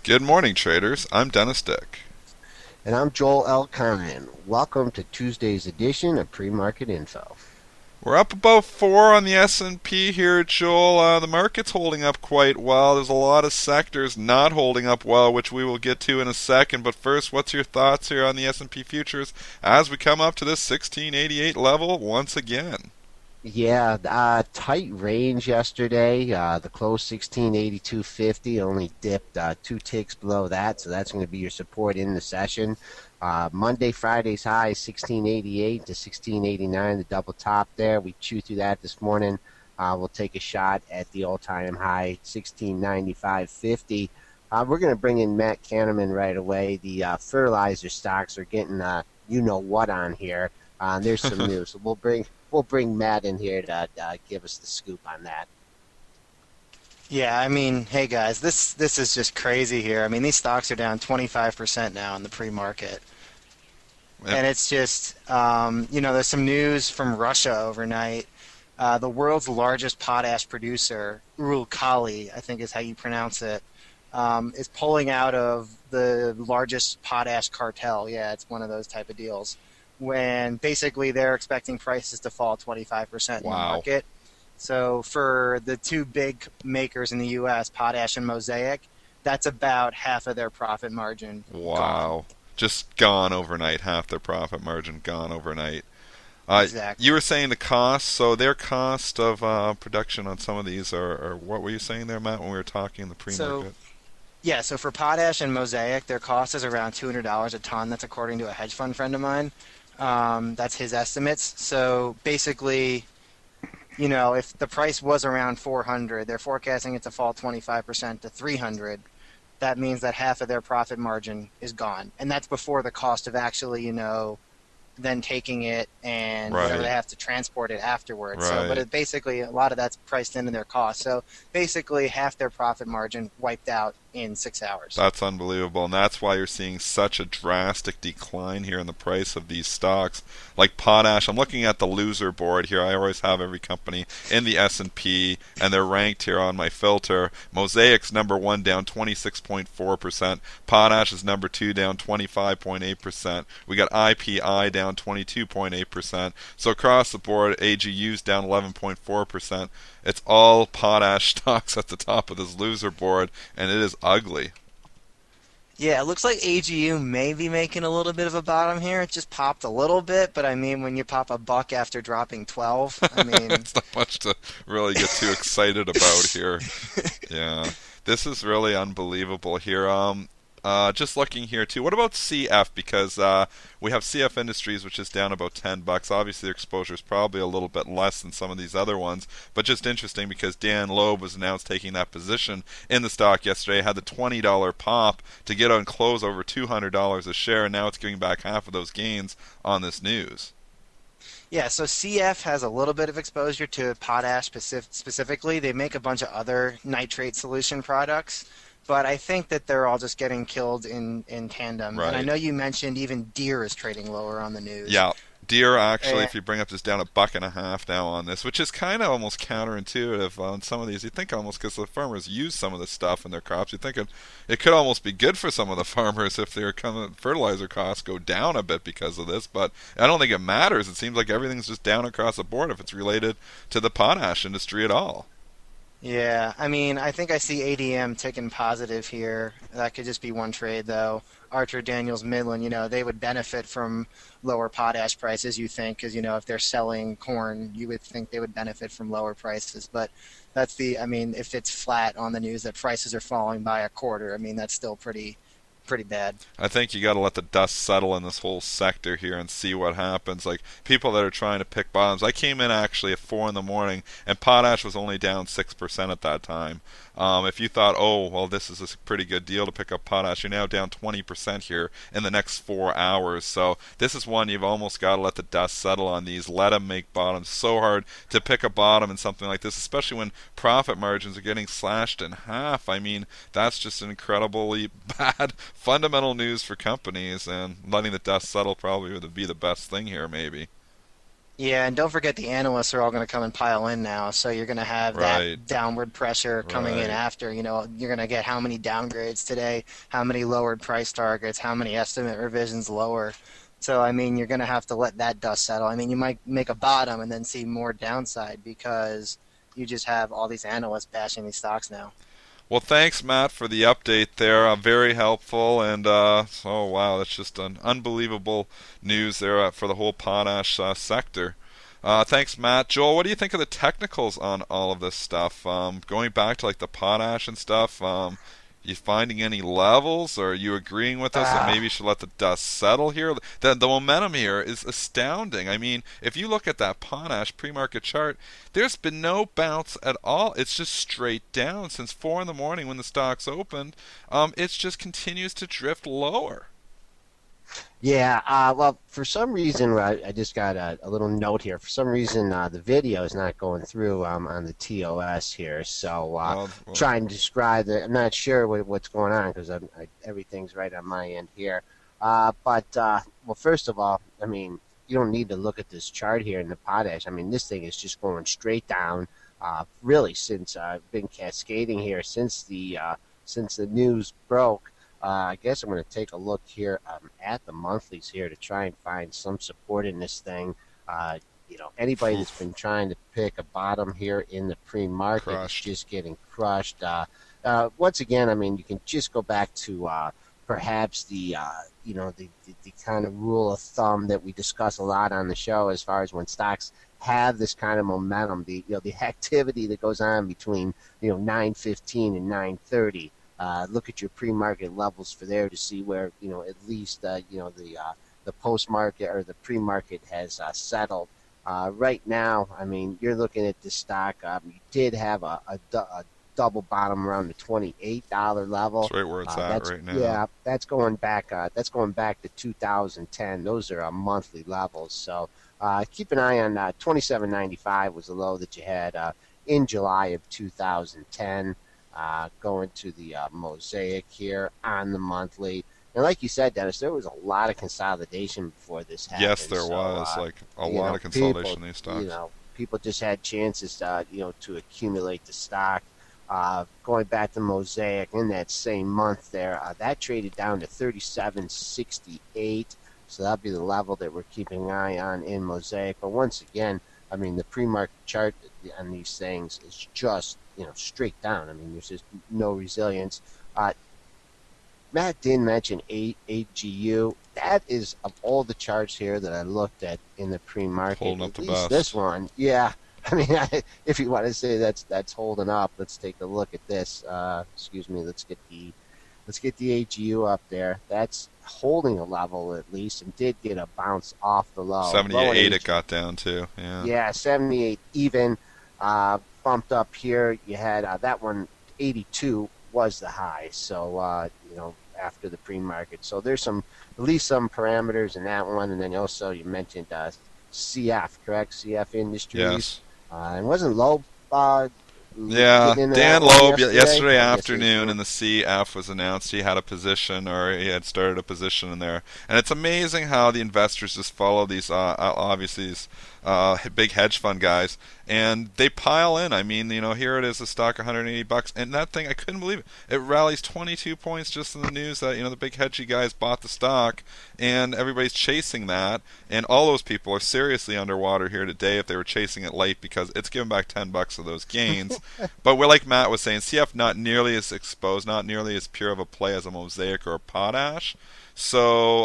Good morning, traders. I'm Dennis Dick. And I'm Joel L. Conran. Welcome to Tuesday's edition of Pre-Market Info. We're up about 4 on the S&P here, Joel. The market's holding up quite well. There's a lot of sectors not holding up well, which we will get to in a second. But first, what's your thoughts here on the S&P futures as we come up to this 1688 level once again? Yeah, tight range yesterday. The close 1682.50 only dipped two ticks below that, so that's going to be your support in the session. Monday, Friday's high 1688 to 1689, the double top there. We chewed through that this morning. We'll take a shot at the all-time high 1695.50. We're going to bring in Matt Kahneman right away. The fertilizer stocks are getting you know what on here. There's some news, so we'll bring Matt in here to give us the scoop on that. Yeah, I mean, hey guys, this is just crazy here. I mean, these stocks are down 25% now in the pre-market. Yep. And it's just, there's some news from Russia overnight. The world's largest potash producer, Uralkali, I think is how you pronounce it, is pulling out of the largest potash cartel. Yeah, it's one of those type of deals. When basically they're expecting prices to fall 25% in the Wow. market. So for the two big makers in the U.S., Potash and Mosaic, that's about half of their profit margin gone. Wow. Just gone overnight. Half their profit margin gone overnight. You Exactly. were saying the cost, so their cost of production on some of these are what were you saying there, Matt, when we were talking in the So pre-market? yeah, so for Potash and Mosaic, their cost is around $200 a ton. That's according to a hedge fund friend of mine. That's his estimates. So basically, if the price was around 400, they're forecasting it to fall 25% to 300. That means that half of their profit margin is gone, and that's before the cost of actually, then taking it and whatever Right, they have to transport it afterwards. So, but right. it basically a lot of that's priced into their cost. So basically, half their profit margin wiped out in 6 hours. That's unbelievable, and that's why you're seeing such a drastic decline here in the price of these stocks. Like Potash, I'm looking at the loser board here. I always have every company in the S&P, and they're ranked here on my filter. Mosaic's number one, down 26.4%. Potash is number two, down 25.8%. We got IPI down 22.8%. So across the board, AGU's down 11.4%. It's all potash stocks at the top of this loser board, and it is ugly. Yeah, it looks like AGU may be making a little bit of a bottom here. It just popped a little bit, but I mean, when you pop a buck after dropping 12, I mean, It's not much to really get too excited about here. Yeah, this is really unbelievable here. Just looking here too. What about CF? Because we have CF Industries, which is down about $10. Obviously, their exposure is probably a little bit less than some of these other ones, but just interesting because Dan Loeb was announced taking that position in the stock yesterday. Had the $20 pop to get on close over $200 a share, and now it's giving back half of those gains on this news. yeah, so CF has a little bit of exposure to potash specifically. They make a bunch of other nitrate solution products, but I think that they're all just getting killed in tandem. And I Right. know you mentioned even Deere is trading lower on the news. Yeah, deer actually, And, if you bring up this down a buck and a half now on this, which is kind of almost counterintuitive on some of these. You think almost because the farmers use some of this stuff in their crops, you think it could almost be good for some of the farmers if their fertilizer costs go down a bit because of this. But I don't think it matters. It seems like everything's just down across the board if it's related to the potash industry at all. yeah, I mean, I think I see ADM ticking positive here. That could just be one trade, though. Archer Daniels Midland, they would benefit from lower potash prices, you think, because, if they're selling corn, you would think they would benefit from lower prices. But I mean, if it's flat on the news that prices are falling by a quarter, I mean, that's still pretty bad. I think you got to let the dust settle in this whole sector here and see what happens. Like people that are trying to pick bottoms. I came in actually at 4 in the morning, and potash was only down 6% at that time. If you thought, oh well, this is a pretty good deal to pick up potash, you're now down 20% here in the next 4 hours. So this is one you've almost got to let the dust settle on these. Let them make bottoms. So hard to pick a bottom in something like this, especially when profit margins are getting slashed in half. I mean, that's just an incredibly bad fundamental news for companies, and letting the dust settle probably would be the best thing here, maybe. Yeah, and don't forget the analysts are all going to come and pile in now, so you're going to have that Right, downward pressure coming in right. after. You're going to get how many downgrades today, how many lowered price targets, how many estimate revisions lower. So, I mean, you're going to have to let that dust settle. I mean, you might make a bottom and then see more downside because you just have all these analysts bashing these stocks now. Well, thanks, Matt, for the update there. Very helpful. And oh wow, that's just an unbelievable news there for the whole potash sector. Thanks, Matt. Joel, what do you think of the technicals on all of this stuff? Going back to like the potash and stuff, you finding any levels, or are you agreeing with us that maybe you Ah, should let the dust settle here? The momentum here is astounding. I mean, if you look at that potash pre-market chart, there's been no bounce at all. It's just straight down since 4 in the morning when the stocks opened. It just continues to drift lower. Yeah, well, for some reason, I just got a little note here. For some reason, the video is not going through on the TOS here. So, Well, trying to describe it. I'm not sure what's going on because everything's right on my end here. Well, first of all, I mean, you don't need to look at this chart here in the potash. I mean, this thing is just going straight down. Really, since been cascading here since the news broke. I guess I'm going to take a look here at the monthlies here to try and find some support in this thing. Anybody that's been trying to pick a bottom here in the pre-market is crushed. just getting crushed. Once again, I mean, you can just go back to perhaps the kind of rule of thumb that we discuss a lot on the show as far as when stocks have this kind of momentum, the activity that goes on between 9:15 and 9:30. Look at your pre-market levels for there to see where at least the post-market or the pre-market has settled. Right now, I mean, you're looking at the stock. You did have a double bottom around the $28 level. It's right where it's at That's right now. yeah, that's going back. That's going back to 2010. Those are monthly levels. So keep an eye on 27.95 was the low that you had in July of 2010. Going to the mosaic here on the monthly. And like you said, Dennis, there was a lot of consolidation before this Yes, happened. there So, was like a lot of consolidation in these stocks. people just had chances, to accumulate the stock. Going back to Mosaic in that same month there, that traded down to 37.68. So that'll be the level that we're keeping an eye on in Mosaic. But once again, I mean, the pre-market chart on these things is just, straight down. I mean, there's just no resilience. Uh, Matt did mention 8GU. That is, of all the charts here that I looked at in the pre-market, Holding up at the least this best. one, yeah. I mean, if you want to say that's holding up, let's take a look at this. Excuse me. Let's get the 8GU up there. That's holding a level at least, and did get a bounce off the low. Low in 78 it 8GU. got down to. Yeah. Yeah, 78 even. Bumped up here. You had that one, 82 was the high. So, after the pre-market. So there's at least some parameters in that one. And then also you mentioned CF, correct? CF Industries. Yes. And wasn't Loeb Yeah, getting into Dan that one Loeb yesterday? yesterday I guess he was afternoon too. in the CF was announced he had a position or he had started a position in there. And it's amazing how the investors just follow these, obviously, these big hedge fund guys, and they pile in. I mean, here it is, the stock $180, and that thing, I couldn't believe it. It rallies 22 points just in the news that, the big hedgy guys bought the stock, and everybody's chasing that. And all those people are seriously underwater here today if they were chasing it late because it's giving back $10 of those gains. But we're like Matt was saying, CF not nearly as exposed, not nearly as pure of a play as a Mosaic or a Potash. So,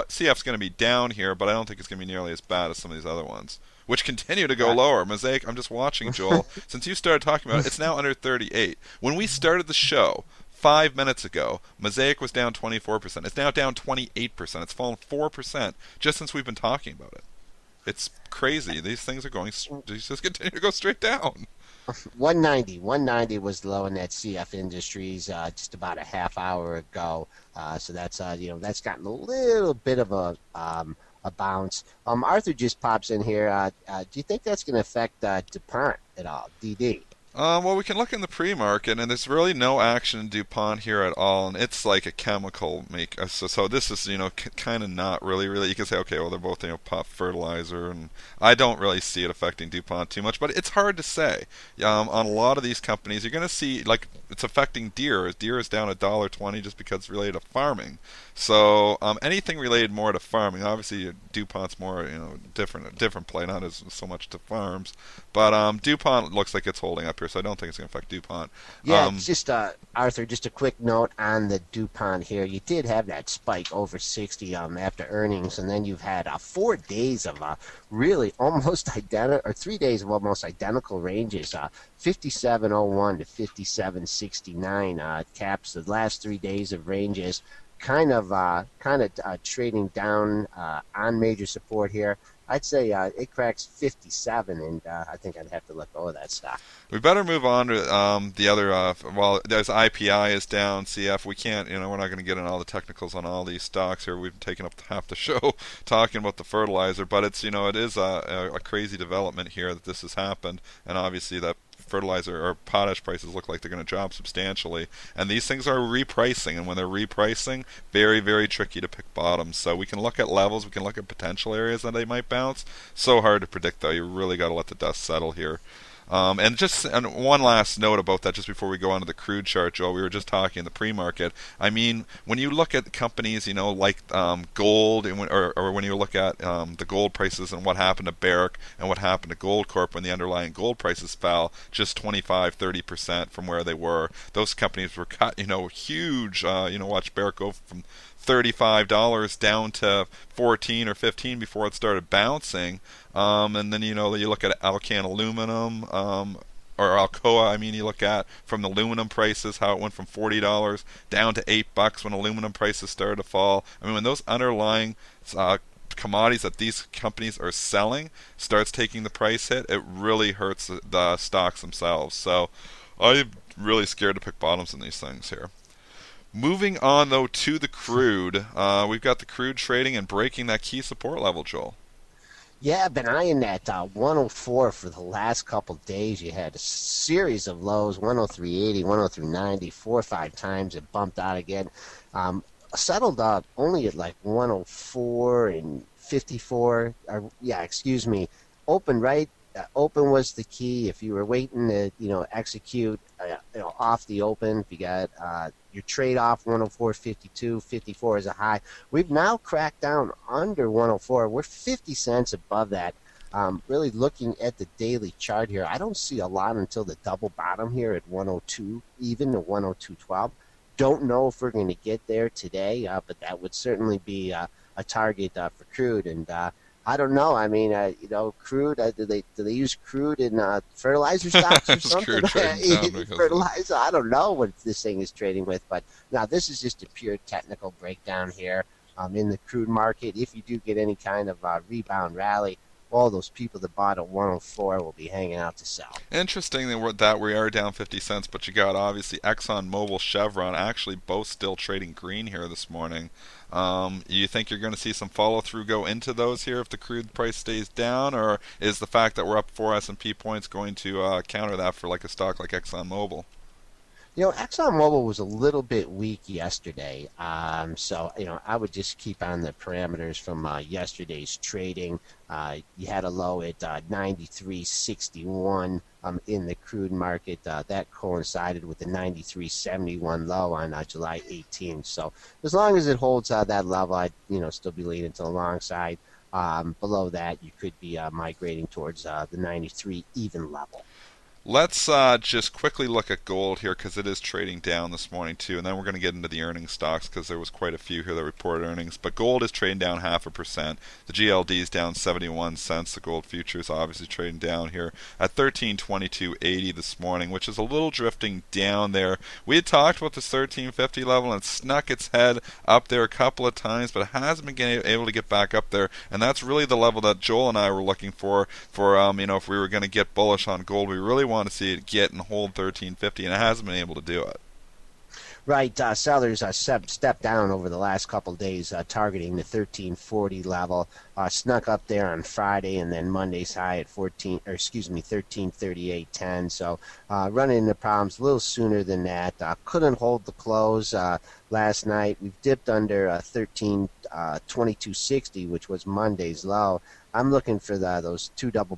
CF's going to be down here, but I don't think it's going to be nearly as bad as some of these other ones, which continue to go Right. lower. Mosaic, I'm just watching, Joel. Since you started talking about it, it's now under 38. When we started the show 5 minutes ago, Mosaic was down 24%. It's now down 28%. It's fallen 4% just since we've been talking about it. It's crazy. These things are going, these just continue to go straight down. 190 was the low in that CF Industries just about a half hour ago. So that's that's gotten a little bit of a bounce. Arthur just pops in here. Do you think that's going to affect DuPont at all? DD. Well, we can look in the pre-market, and there's really no action in DuPont here at all, and it's like a chemical make. So this is kind of not really. You can say okay, well they're both pop fertilizer, and I don't really see it affecting DuPont too much, but it's hard to say. On a lot of these companies, you're going to see like it's affecting Deere. Deere is down $1.20 just because it's related to farming. So anything related more to farming, obviously DuPont's more different play, not as so much to farms. But DuPont looks like it's holding up here, so I don't think it's going to affect DuPont. Yeah, it's just Arthur. Just a quick note on the DuPont here. You did have that spike over 60 after earnings, and then you've had 4 days of really almost identical, or 3 days of almost identical ranges. 57.01 to 57.69 caps the last 3 days of ranges. Kind of trading down on major support here. I'd say it cracks 57, and I think I'd have to let go of that stock. We better move on to the other. Well, there's IPI is down. CF. We can't. We're not going to get in all the technicals on all these stocks here. We've taken up half the show talking about the fertilizer, but it's it is a crazy development here that this has happened, and obviously that fertilizer or potash prices look like they're going to drop substantially, and these things are repricing, and when they're repricing, very, very tricky to pick bottoms. So we can look at levels, we can look at potential areas that they might bounce. So hard to predict though. You really got to let the dust settle here. And one last note about that, just before we go on to the crude chart, Joe. We were just talking the pre-market. I mean, when you look at companies, like gold, or when you look at the gold prices and what happened to Barrick and what happened to Gold Corp when the underlying gold prices fell just 25-30% from where they were, those companies were cut, huge. Watch Barrick go from $35 down to 14 or 15 before it started bouncing. And then you look at Alcan Aluminum, or Alcoa. I mean, you look at from the aluminum prices how it went from $40 down to $8 when aluminum prices started to fall. I mean, when those underlying commodities that these companies are selling starts taking the price hit, it really hurts the stocks themselves. So I'm really scared to pick bottoms in these things here. Moving on, though, to the crude. We've got the crude trading and breaking that key support level, Joel. Yeah, I've been eyeing that 104 for the last couple days. You had a series of lows, 103.80, 103.90, 4 or 5 times. It bumped out again. Settled only at like 104 and 54. Excuse me. Open right. Open was the key. If you were waiting to, execute, off the open, if you got your trade off 104.52, 54 is a high. We've now cracked down under 104. We're 50 cents above that. Really looking at the daily chart here, I don't see a lot until the double bottom here at 102, even to 102.12. Don't know if we're going to get there today, but that would certainly be a target for crude. And I don't know. I mean, crude. Do they use crude in fertilizer stocks or something? Fertilizer. I don't know what this thing is trading with, but now this is just a pure technical breakdown here in the crude market. If you do get any kind of rebound rally, all those people that bought at 104 will be hanging out to sell. Interesting that we are down 50 cents, but you got obviously ExxonMobil, Chevron, actually both still trading green here this morning. You think you're going to see some follow through go into those here if the crude price stays down, or is the fact that we're up 4 S&P points going to counter that for like a stock like ExxonMobil? ExxonMobil was a little bit weak yesterday, so I would just keep on the parameters from yesterday's trading. You had a low at 93.61 in the crude market. That coincided with the 93.71 low on July 18th. So as long as it holds that level, I'd still be leaning to the long side. Below that, you could be migrating towards the 93 even level. Let's just quickly look at gold here because it is trading down this morning too, and then we're going to get into the earnings stocks because there was quite a few here that reported earnings. But gold is trading down 0.5%. The GLD is down 71 cents. The gold futures obviously trading down here at 1322.80 this morning, which is a little drifting down there. We had talked about this 1350 level and snuck its head up there a couple of times, but it hasn't been able to get back up there, and that's really the level that Joel and I were looking for if we were going to get bullish on gold. We really want to see it get and hold 1350, and it hasn't been able to do it. Right, sellers stepped down over the last couple days, targeting the 1340 level. Snuck up there on Friday, and then Monday's high at 1338.10. So running into problems a little sooner than that. Couldn't hold the close last night. We've dipped under 1322.60, which was Monday's low. I'm looking for those the double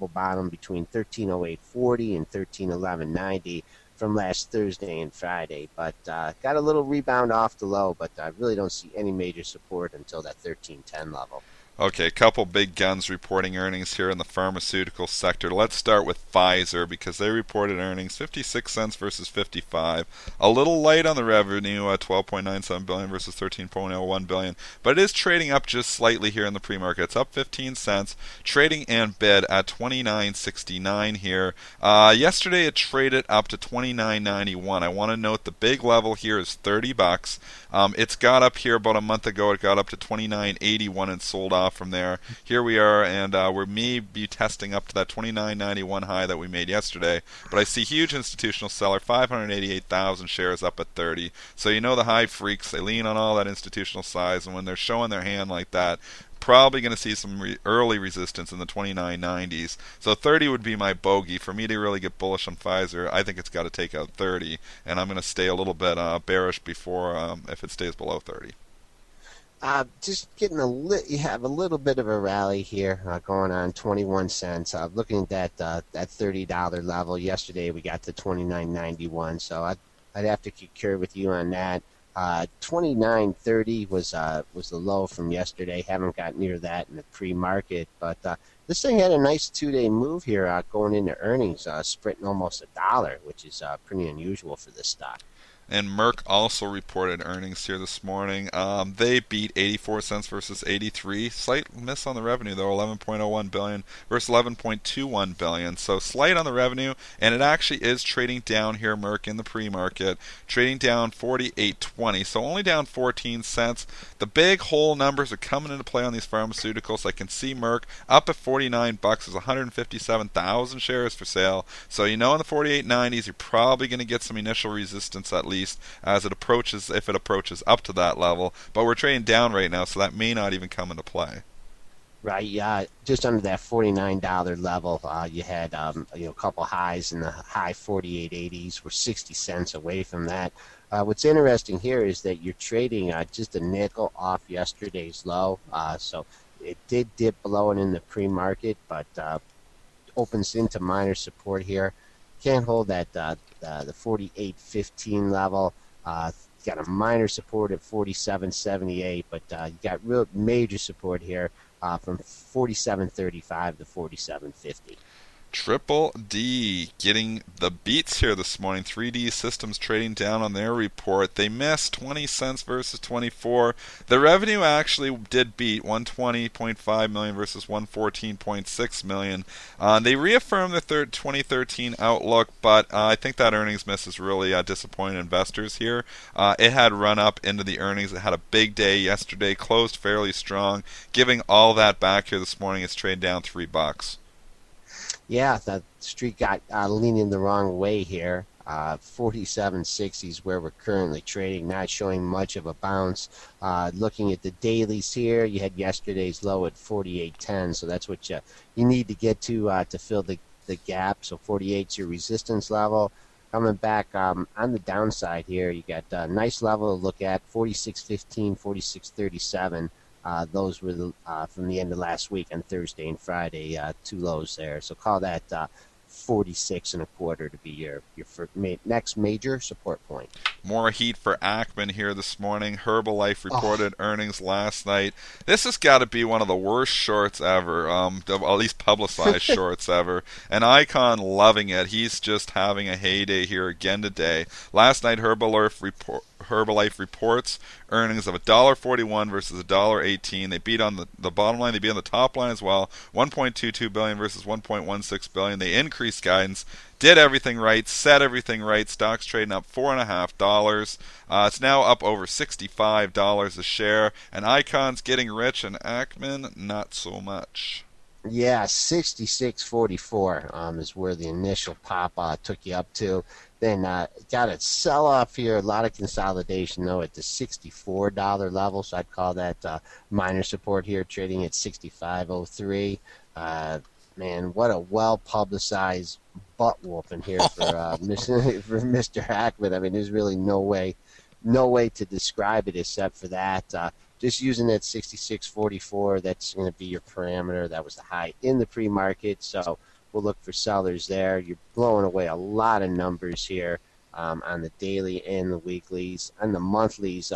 bottom between 1308.40 and 1311.90 from last Thursday and Friday, but got a little rebound off the low, but I really don't see any major support until that 1310 level. Okay, a couple big guns reporting earnings here in the pharmaceutical sector. Let's start with Pfizer because they reported earnings 56 cents versus 55. A little light on the revenue, 12.97 billion versus 13.01 billion, but it is trading up just slightly here in the pre-market. It's up 15 cents, trading and bid at 29.69 here. Yesterday it traded up to 29.91. I want to note the big level here is 30 bucks. It's got up here about a month ago. It got up to 29.81 and sold off from there. Here we are, and we may be testing up to that 29.91 high that we made yesterday. But I see huge institutional seller, 588,000 shares up at 30. So you know the high freaks, they lean on all that institutional size, and when they're showing their hand like that, probably going to see some early resistance in the 29.90s. So 30 would be my bogey. For me to really get bullish on Pfizer, I think it's got to take out 30, and I'm going to stay a little bit bearish before if it stays below 30. Just getting you have a little bit of a rally here going on 21 cents. Looking at that $30 level. Yesterday we got to 29.91, so I'd have to concur with you on that. 29.30 was the low from yesterday. Haven't got near that in the pre-market, but this thing had a nice 2-day move here going into earnings, sprinting almost $1, which is pretty unusual for this stock. And Merck also reported earnings here this morning. They beat 84 cents versus 83. Slight miss on the revenue though, 11.01 billion versus 11.21 billion. So slight on the revenue, and it actually is trading down here. Merck in the pre-market, trading down 48.20. So only down 14 cents. The big whole numbers are coming into play on these pharmaceuticals. I can see Merck up at 49 bucks. There's 157,000 shares for sale. So you know in the 48.90s, you're probably going to get some initial resistance at least as it approaches, if it approaches up to that level. But we're trading down right now, so that may not even come into play. Right, yeah, just under that $49 level, you had a couple highs in the high 48.80s. We're 60 cents away from that. What's interesting here is that you're trading just a nickel off yesterday's low. So it did dip below it in the pre-market, but opens into minor support here. Can't hold that the 48.15 level. Got a minor support at 47.78, but you got real major support here from 47.35 to 47.50. Triple D getting the beats here this morning. 3D Systems trading down on their report. They missed 20 cents versus 24. The revenue actually did beat 120.5 million versus 114.6 million. They reaffirmed their 2013 outlook, but I think that earnings miss is really disappointed investors here. It had run up into the earnings. It had a big day yesterday, closed fairly strong. Giving all that back here this morning, it's trading down $3. Yeah, the street got leaning the wrong way here. 47.60 is where we're currently trading, not showing much of a bounce. Looking at the dailies here, you had yesterday's low at 48.10, so that's what you need to get to fill the gap. So 48 is your resistance level. Coming back on the downside here, you got a nice level to look at, 46.15, 46.37. Those were from the end of last week on Thursday and Friday, two lows there. So call that 46.25 to be your next major support point. More heat for Ackman here this morning. Herbalife reported earnings last night. This has got to be one of the worst shorts ever, at least publicized shorts ever. And Icon loving it. He's just having a heyday here again today. Last night, Herbalife reports earnings of $1.41 versus $1.18. They beat on the bottom line. They beat on the top line as well. $1.22 billion versus $1.16 billion. They increased guidance. Did everything right, said everything right. Stocks trading up $4.50. It's now up over $65 a share. And Icon's getting rich, and Ackman not so much. Yeah, 66.44 is where the initial pop took you up to. Then got a sell off here, a lot of consolidation though at the $64 level. So I'd call that minor support here, trading at 65.03. Uh, Man, what a well publicized butt whooping here for for Mr. Hackman. I mean, there's really no way to describe it except for that. Just using that 66.44, that's going to be your parameter. That was the high in the pre-market, so we'll look for sellers there. You're blowing away a lot of numbers here on the daily and the weeklies. On the monthlies,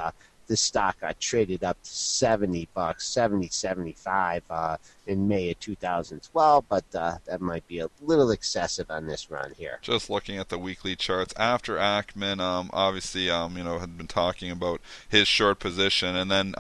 this stock traded up to $70, 70.75 in May of 2012, but that might be a little excessive on this run here. Just looking at the weekly charts after Ackman, obviously, had been talking about his short position, and then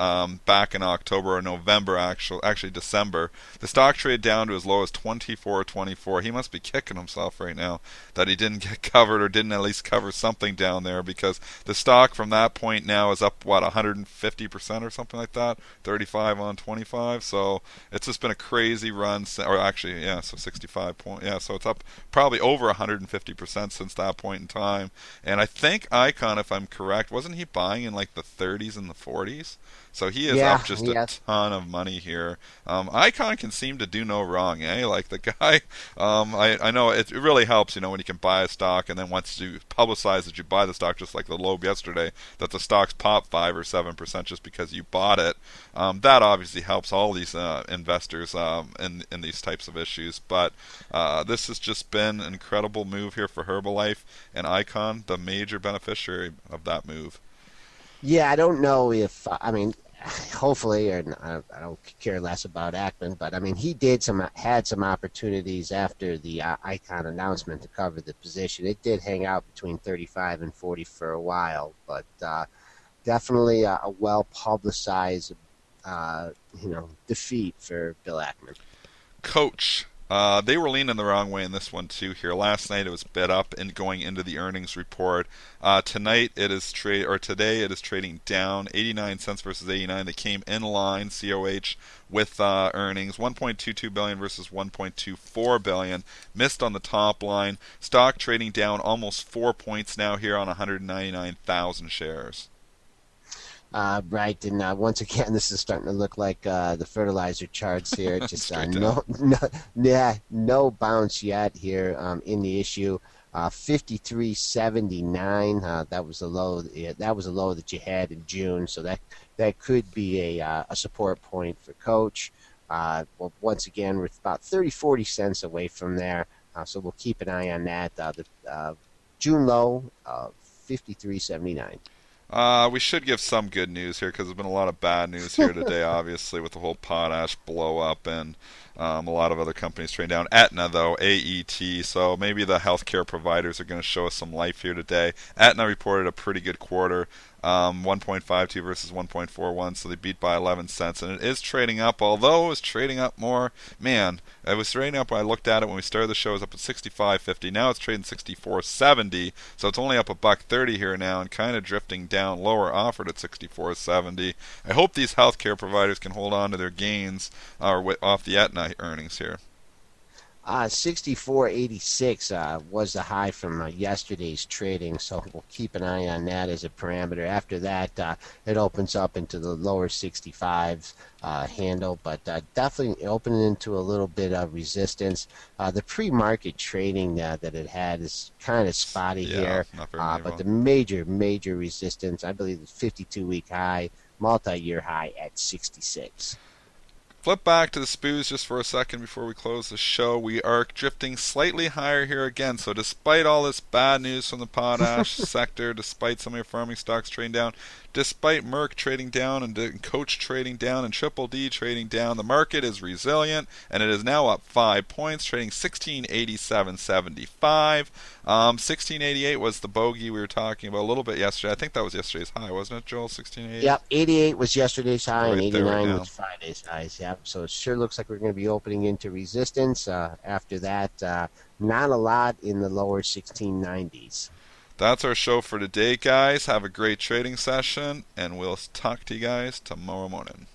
back in October or November, actually December, the stock traded down to as low as 24.24. He must be kicking himself right now that he didn't get covered or didn't at least cover something down there, because the stock from that point now is up 150% or something like that, 35 on 25. So it's just been a crazy run, or actually, yeah, so 65 point, yeah, so it's up probably over 150% since that point in time. And I think Icon, if I'm correct, wasn't he buying in like the 30s and the 40s? So he is Yeah, up just a yes. ton of money here. Icon can seem to do no wrong, eh? Like the guy, I know it really helps, when you can buy a stock and then once you publicize that you buy the stock, just like the Loeb yesterday, that the stock's pop 5 or 7% just because you bought it. That obviously helps all these investors in these types of issues. But this has just been an incredible move here for Herbalife, and Icon, the major beneficiary of that move. Yeah, I don't know if I mean, hopefully, or I don't care less about Ackman, but I mean, he had some opportunities after the Icon announcement to cover the position. It did hang out between 35 and 40 for a while, but definitely a well publicized, defeat for Bill Ackman. Coach. They were leaning the wrong way in this one too. Here last night it was bid up and going into the earnings report. Tonight it is or today it is trading down 89 cents versus 89. They came in line COH with earnings 1.22 billion versus 1.24 billion. Missed on the top line. Stock trading down almost 4 points now here on 199,000 shares. Right, and once again, this is starting to look like the fertilizer charts here. Just Straight down. yeah, no bounce yet here in the issue. 53.79. That was a low. Yeah, that was a low that you had in June, so that could be a support point for Coach. Well, once again, we're about 30-40 cents away from there, so we'll keep an eye on that. The June low of 53.79. We should give some good news here because there's been a lot of bad news here today, obviously, with the whole potash blow up and a lot of other companies trading down. Aetna, though, AET, so maybe the healthcare providers are going to show us some life here today. Aetna reported a pretty good quarter, 1.52 versus 1.41, so they beat by 11 cents. And it is trading up, although it was trading up more. Man, it was trading up when I looked at it when we started the show. It was up at 65.50. Now it's trading 64.70, so it's only up a $1.30 here now and kind of drifting down lower, offered at 64.70. I hope these healthcare providers can hold on to their gains off the Aetna earnings here. 64.86 was the high from yesterday's trading, so we'll keep an eye on that as a parameter. After that, it opens up into the lower 65s handle, but definitely opening into a little bit of resistance. The pre-market trading that it had is kind of spotty here, not very but the well. major resistance, I believe, the 52-week high, multi-year high at 66. Flip back to the SPOOs just for a second before we close the show. We are drifting slightly higher here again. So despite all this bad news from the potash sector, despite some of your farming stocks trading down, despite Merck trading down and Coach trading down and Triple D trading down, the market is resilient and it is now up 5 points, trading 1687.75. 1688 was the bogey we were talking about a little bit yesterday. I think that was yesterday's high, wasn't it, Joel? 1688. Yep, 88 was yesterday's high and Right there, right 89 now. was Friday's highs. Yep, so it sure looks like we're going to be opening into resistance. After that, not a lot in the lower 1690s. That's our show for today, guys. Have a great trading session, and we'll talk to you guys tomorrow morning.